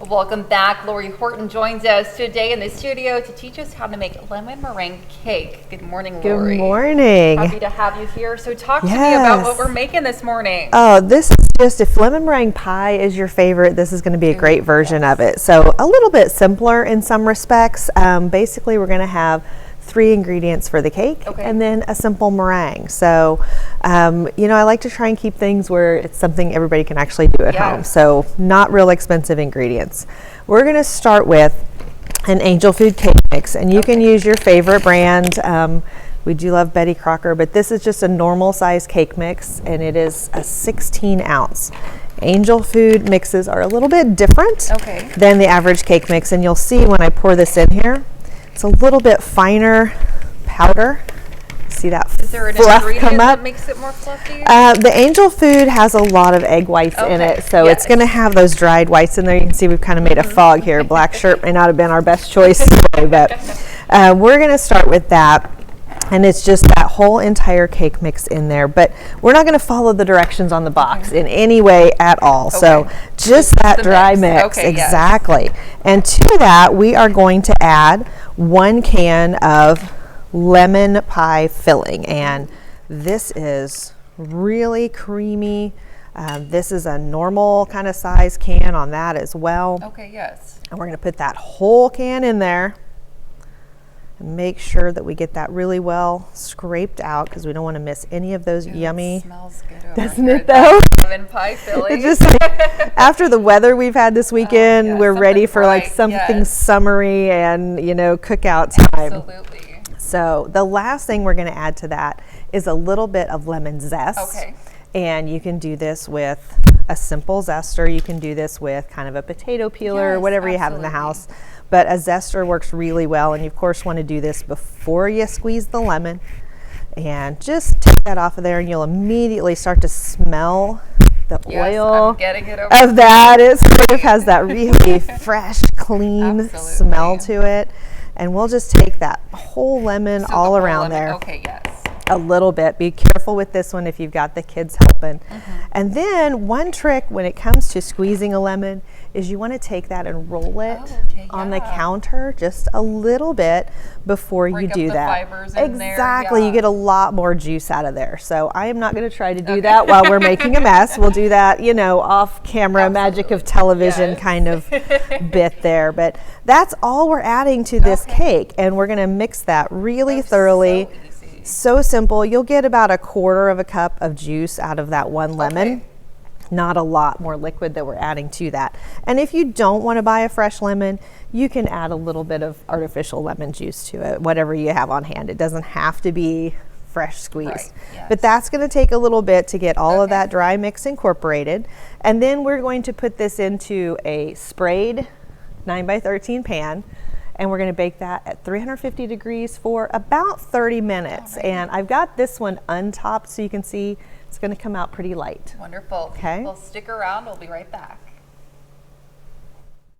Welcome back. Lori Horton joins us today in the studio to teach us how to make lemon meringue cake. Good morning, Lori. Good morning. Happy to have you here. So talk to me about what we're making this morning. Oh, this is just, if lemon meringue pie is your favorite, this is going to be a great version of it. So a little bit simpler in some respects. Basically, we're going to have 3 ingredients for the cake and then a simple meringue. So, I like to try and keep things where it's something everybody can actually do at home. So not real expensive ingredients. We're going to start with an Angel Food cake mix, and you can use your favorite brand. We do love Betty Crocker, but this is just a normal size cake mix, and it is a 16 ounce. Angel Food mixes are a little bit different than the average cake mix, and you'll see when I pour this in here, it's a little bit finer powder. See that fluff come up? Is there an ingredient that makes it more fluffy? The Angel Food has a lot of egg whites in it, so it's going to have those dried whites in there. You can see we've kind of made a fog here. Black shirt may not have been our best choice today, but we're going to start with that. And it's just that whole entire cake mix in there, but we're not going to follow the directions on the box in any way at all. So just that dry mix. Exactly. And to that, we are going to add 1 can of lemon pie filling, and this is really creamy. This is a normal kind of size can on that as well. And we're going to put that whole can in there. And make sure that we get that really well scraped out, because we don't want to miss any of those yummy. It smells good, doesn't it though? Lemon pie filling. It just after the weather we've had this weekend, we're ready for like something summery and cookout time. Absolutely. So the last thing we're going to add to that is a little bit of lemon zest. And you can do this with a simple zester. You can do this with kind of a potato peeler or whatever you have in the house. But a zester works really well, and you of course want to do this before you squeeze the lemon. And just take that off of there, and you'll immediately start to smell the oil of that. It sort of has that really fresh, clean smell to it. And we'll just take that whole lemon all around there. A little bit. Be careful with this one if you've got the kids helping. And then one trick when it comes to squeezing a lemon is you want to take that and roll it on the counter just a little bit before you do that. Exactly. You get a lot more juice out of there. So I am not going to try to do that while we're making a mess. We'll do that, off camera, magic of television kind of bit there. But that's all we're adding to this cake, and we're going to mix that really thoroughly. So simple. You'll get about 1/4 cup of juice out of that 1 lemon. Not a lot more liquid that we're adding to that. And if you don't want to buy a fresh lemon, you can add a little bit of artificial lemon juice to it, whatever you have on hand. It doesn't have to be fresh squeezed. But that's going to take a little bit to get all of that dry mix incorporated. And then we're going to put this into a sprayed 9x13 pan. And we're going to bake that at 350 degrees for about 30 minutes. And I've got this one untopped, so you can see it's going to come out pretty light. Wonderful. Well, stick around. We'll be right back.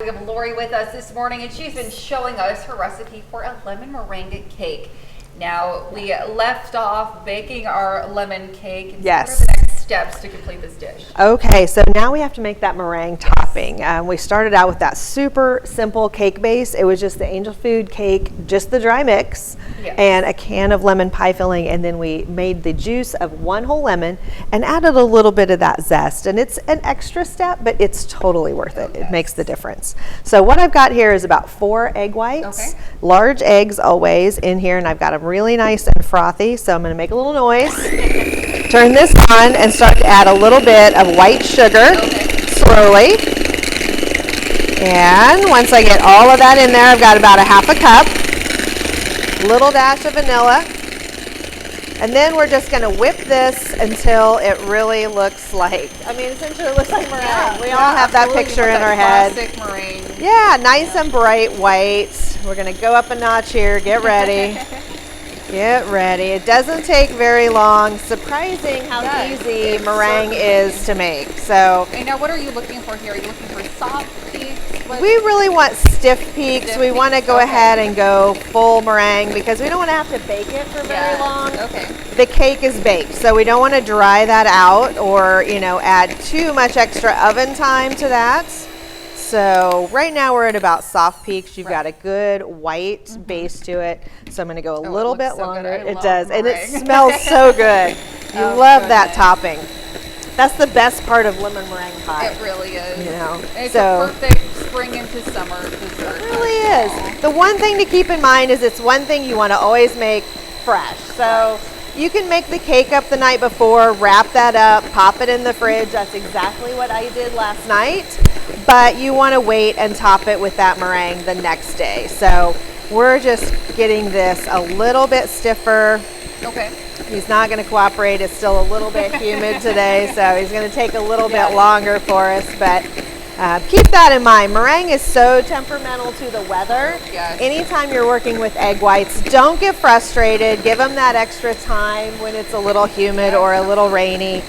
We have Lori with us this morning, and she's been showing us her recipe for a lemon meringue cake. Now, we left off baking our lemon cake. And what are the next steps to complete this dish? Okay, so now we have to make that meringue topping. We started out with that super simple cake base. It was just the Angel Food cake, just the dry mix, and a can of lemon pie filling, and then we made the juice of 1 whole lemon and added a little bit of that zest. And it's an extra step, but it's totally worth it. It makes the difference. So what I've got here is about 4 egg whites, large eggs always in here, and I've got them really nice and frothy. So I'm going to make a little noise. Turn this on and start to add a little bit of white sugar slowly. And once I get all of that in there, I've got about 1/2 cup. Little dash of vanilla. And then we're just going to whip this until it really looks like, essentially it looks like meringue. We all have that picture in our head. Classic meringue. Yeah, nice and bright white. We're going to go up a notch here. Get ready. Get ready. It doesn't take very long. Surprising how easy meringue is to make. So, and now what are you looking for here? Are you looking for soft peaks? We really want stiff peaks. We want to go ahead and go full meringue because we don't want to have to bake it for very long. The cake is baked, so we don't want to dry that out or, add too much extra oven time to that. So right now we're at about soft peaks. You've got a good white base to it. So I'm going to go a little bit longer. It does, and it smells so good. You love that topping. That's the best part of lemon meringue pie. It really is. You know, it's a perfect spring into summer dessert. It really is. The one thing to keep in mind is it's one thing you want to always make fresh. So you can make the cake up the night before, wrap that up, pop it in the fridge. That's exactly what I did last night. But you want to wait and top it with that meringue the next day. So we're just getting this a little bit stiffer. Okay. He's not going to cooperate. It's still a little bit humid today, so he's going to take a little bit longer for us. But keep that in mind. Meringue is so temperamental to the weather. Yes. Anytime you're working with egg whites, don't get frustrated. Give them that extra time when it's a little humid or a little rainy.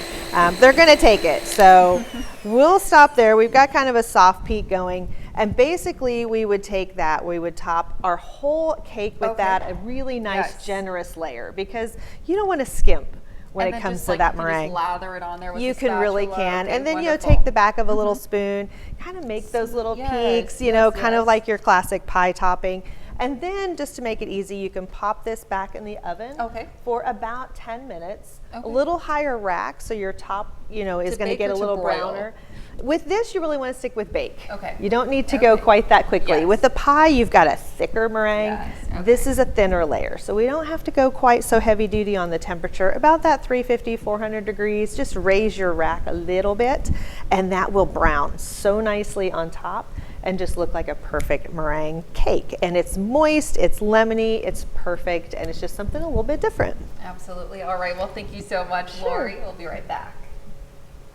They're going to take it. So we'll stop there. We've got kind of a soft peak going. And basically, we would take that, we would top our whole cake with that, a really nice, generous layer, because you don't want to skimp when it comes to that meringue. Just lather it on there with you the can spatula. really can. Okay, and then, wonderful. take the back of a little spoon, kind of make those little peaks, kind of like your classic pie topping. And then, just to make it easy, you can pop this back in the oven for about 10 minutes. A little higher rack, so your top, is going to get a little browner. With this, you really want to stick with bake. Okay. You don't need to go quite that quickly. Yes. With the pie, you've got a thicker meringue. Yes. Okay. This is a thinner layer, so we don't have to go quite so heavy duty on the temperature. About that 350, 400 degrees. Just raise your rack a little bit, and that will brown so nicely on top and just look like a perfect meringue cake. And it's moist, it's lemony, it's perfect, and it's just something a little bit different. Absolutely. All right. Well, thank you so much, Lori. We'll be right back.